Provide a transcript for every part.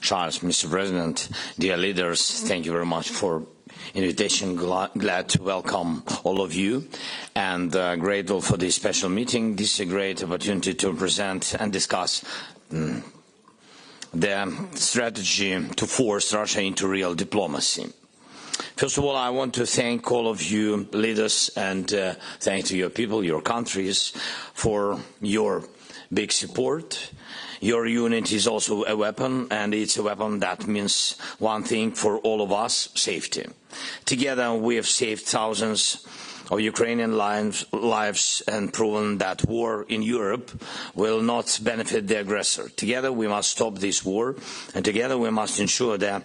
Charles, Mr. President, dear leaders, thank you very much for invitation. Glad to welcome all of you and grateful for this special meeting. This is a great opportunity to present and discuss the strategy to force Russia into real diplomacy. First of all, I want to thank all of you leaders and thank to your people, your countries, for your big support. Your unity is also a weapon, and it's a weapon that means one thing for all of us: safety. Together we have saved thousands of Ukrainian lives and proven that war in Europe will not benefit the aggressor. Together we must stop this war, and together we must ensure that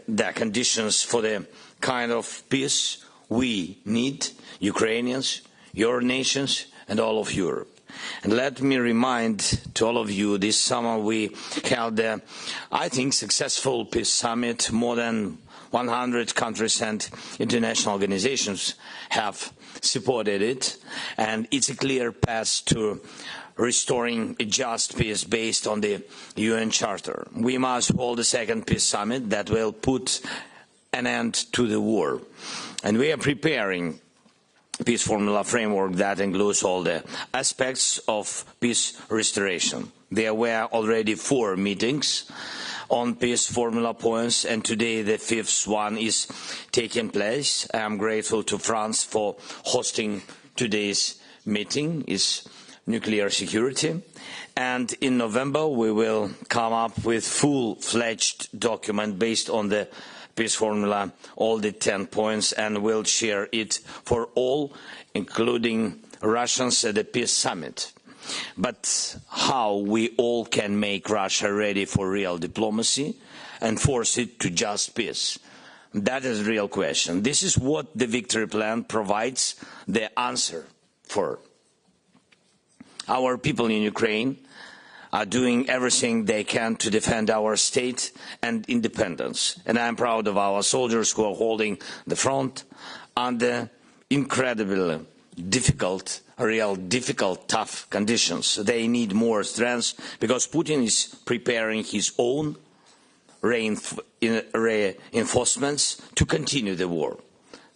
the conditions for the kind of peace we need, Ukrainians, your nations, and all of Europe. And let me remind to all of you, this summer we held the, I think, successful peace summit. More than 100 countries and international organizations have supported it, and it's a clear path to restoring a just peace based on the UN Charter. We must hold a second peace summit that will put an end to the war, and we are preparing peace formula framework that includes all the aspects of peace restoration. There were already 4 meetings on peace formula points, and today the 5th one is taking place. I am grateful to France for hosting today's meeting. It's nuclear security. And in November we will come up with full-fledged document based on the peace formula, all the 10 points, and we'll share it for all, including Russians at the peace summit. But how we all can make Russia ready for real diplomacy and force it to just peace? That is the real question. This is what the victory plan provides the answer for. Our people in Ukraine are doing everything they can to defend our state and independence. And I am proud of our soldiers who are holding the front under incredibly difficult, tough conditions. They need more strength because Putin is preparing his own reinforcements to continue the war,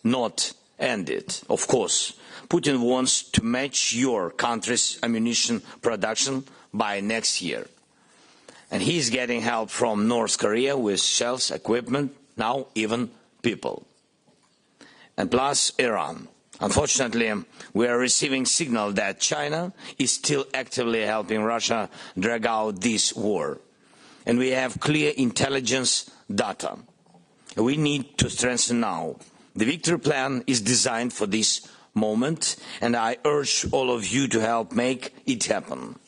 not end it. Of course, Putin wants to match your country's ammunition production by next year. And he's getting help from North Korea with shells, equipment, now even people. And plus Iran. Unfortunately, we are receiving signal that China is still actively helping Russia drag out this war. And we have clear intelligence data. We need to strengthen now. The victory plan is designed for this moment, and I urge all of you to help make it happen.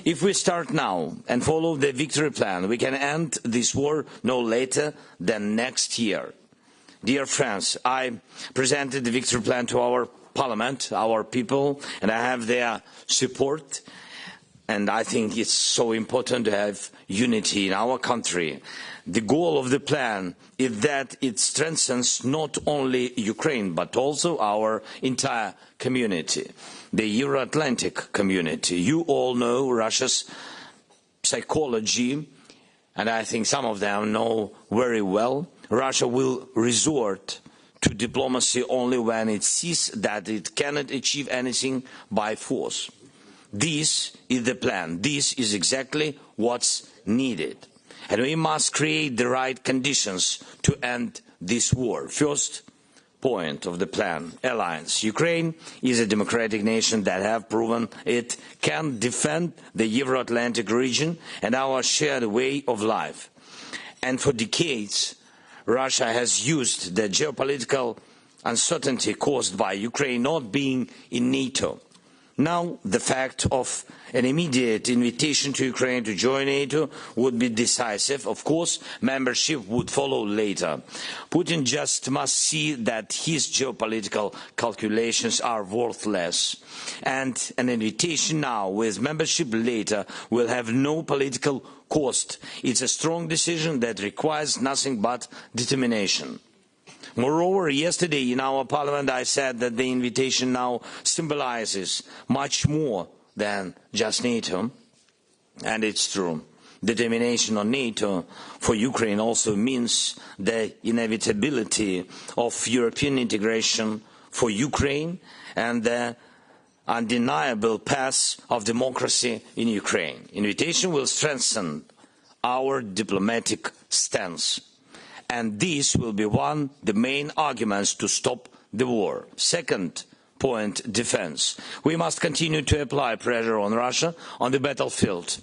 If we start now and follow the victory plan, we can end this war no later than next year. Dear friends, I presented the victory plan to our parliament, our people, and I have their support. And I think it's so important to have unity in our country. The goal of the plan is that it strengthens not only Ukraine, but also our entire community, the Euro-Atlantic community. You all know Russia's psychology, and I think some of them know very well. Russia will resort to diplomacy only when it sees that it cannot achieve anything by force. This is the plan. This is exactly what's needed. And we must create the right conditions to end this war. First point of the plan, alliance. Ukraine is a democratic nation that have proven it can defend the Euro-Atlantic region and our shared way of life. And for decades, Russia has used the geopolitical uncertainty caused by Ukraine not being in NATO. Now, the fact of an immediate invitation to Ukraine to join NATO would be decisive. Of course, membership would follow later. Putin just must see that his geopolitical calculations are worthless. And an invitation now with membership later will have no political cost. It's a strong decision that requires nothing but determination. Moreover, yesterday in our parliament I said that the invitation now symbolizes much more than just NATO, and it's true. determination on NATO for Ukraine also means the inevitability of European integration for Ukraine and the undeniable path of democracy in Ukraine. Invitation will strengthen our diplomatic stance, and this will be one of the main arguments to stop the war. Second point, defense. We must continue to apply pressure on Russia on the battlefield,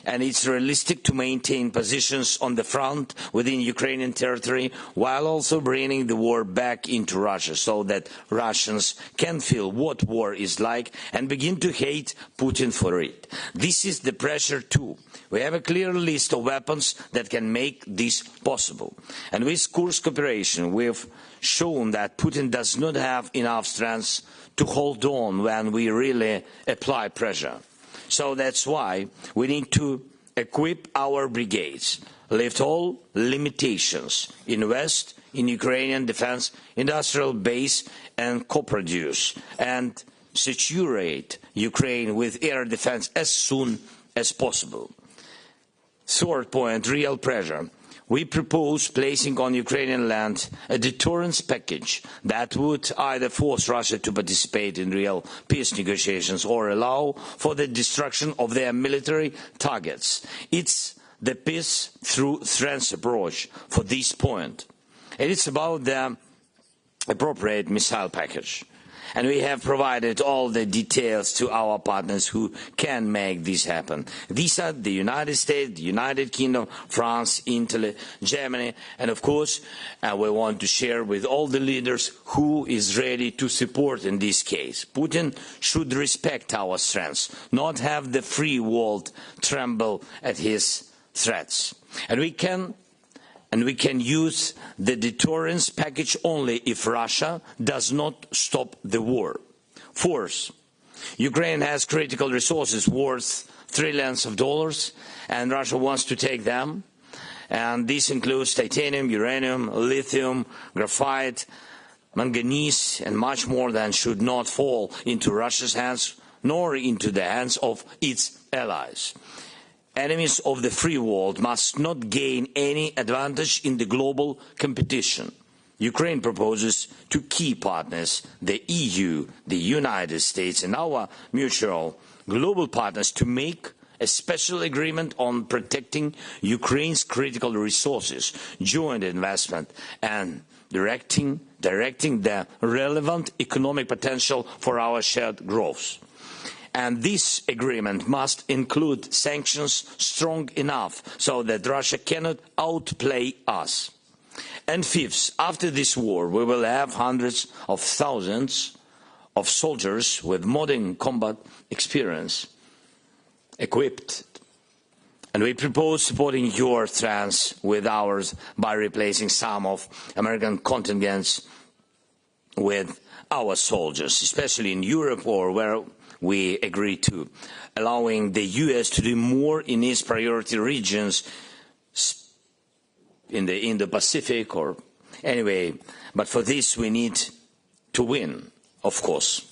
and it's realistic to maintain positions on the front within Ukrainian territory while also bringing the war back into Russia so that Russians can feel what war is like and begin to hate Putin for it. This is the pressure too. We have a clear list of weapons that can make this possible. And with Kursk cooperation, we've shown that Putin does not have enough strength to hold on when we really apply pressure. So that's why we need to equip our brigades, lift all limitations, invest in Ukrainian defense industrial base and co-produce, and saturate Ukraine with air defense as soon as possible. Third point, real pressure. We propose placing on Ukrainian land a deterrence package that would either force Russia to participate in real peace negotiations or allow for the destruction of their military targets. It's the peace through threats approach for this point. And it's about the appropriate missile package. And we have provided all the details to our partners who can make this happen. These are the United States, the United Kingdom, France, Italy, Germany, and of course, we want to share with all the leaders who is ready to support in this case. Putin should respect our strengths, not have the free world tremble at his threats. And we can use the deterrence package only if Russia does not stop the war. Fourth, Ukraine has critical resources worth trillions of dollars, and Russia wants to take them. And this includes titanium, uranium, lithium, graphite, manganese, and much more that should not fall into Russia's hands, nor into the hands of its allies. Enemies of the free world must not gain any advantage in the global competition. Ukraine proposes to key partners, the EU, the United States, and our mutual global partners to make a special agreement on protecting Ukraine's critical resources, joint investment, and directing the relevant economic potential for our shared growth. And this agreement must include sanctions strong enough so that Russia cannot outplay us. And fifth, after this war, we will have hundreds of thousands of soldiers with modern combat experience equipped. And we propose supporting your strengths with ours by replacing some of American contingents with our soldiers, especially in Europe or where we agree to, allowing the US to do more in its priority regions in the Indo-Pacific or anyway. But for this we need to win, of course.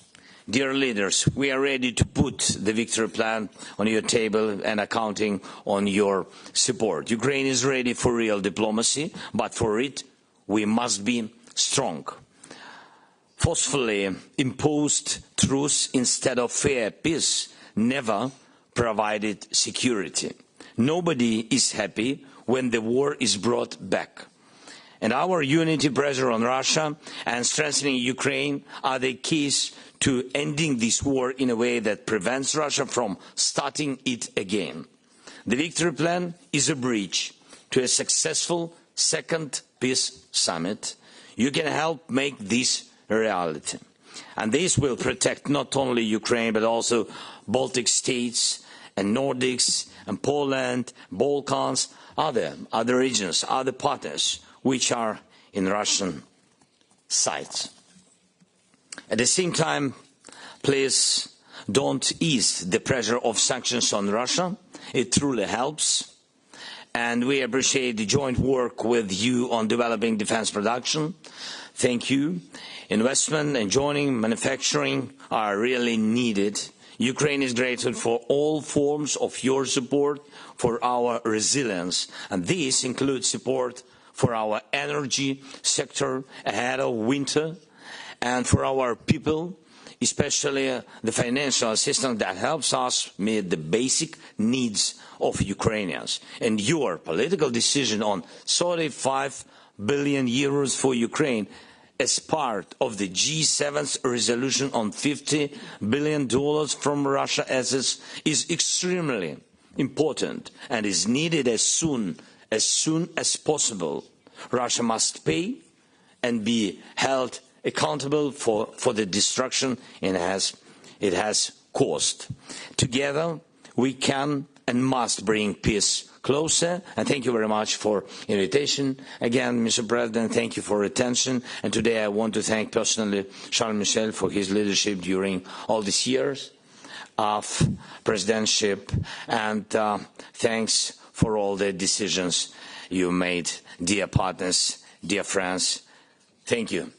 Dear leaders, we are ready to put the victory plan on your table and are counting on your support. Ukraine is ready for real diplomacy, but for it we must be strong. Forcefully imposed truce instead of fair peace never provided security. Nobody is happy when the war is brought back. And our unity, pressure on Russia and strengthening Ukraine are the keys to ending this war in a way that prevents Russia from starting it again. The victory plan is a bridge to a successful second peace summit. You can help make this a reality. And this will protect not only Ukraine but also Baltic states and Nordics and Poland, Balkans, other regions, other partners which are in Russian sights. At the same time, please don't ease the pressure of sanctions on Russia. It truly helps. And we appreciate the joint work with you on developing defense production. Thank you. Investment and joining manufacturing are really needed. Ukraine is grateful for all forms of your support for our resilience, and this includes support for our energy sector ahead of winter, and for our people, especially the financial assistance that helps us meet the basic needs of Ukrainians. And your political decision on 35 billion euros for Ukraine as part of the G7's resolution on $50 billion from Russia assets is extremely important and is needed as soon as possible. Russia must pay and be held accountable for the destruction it has caused. Together we can and must bring peace closer, and thank you very much for invitation. Again, Mr. President, thank you for attention, and today I want to thank personally Charles Michel for his leadership during all these years of presidentship, and thanks for all the decisions you made, dear partners, dear friends. Thank you.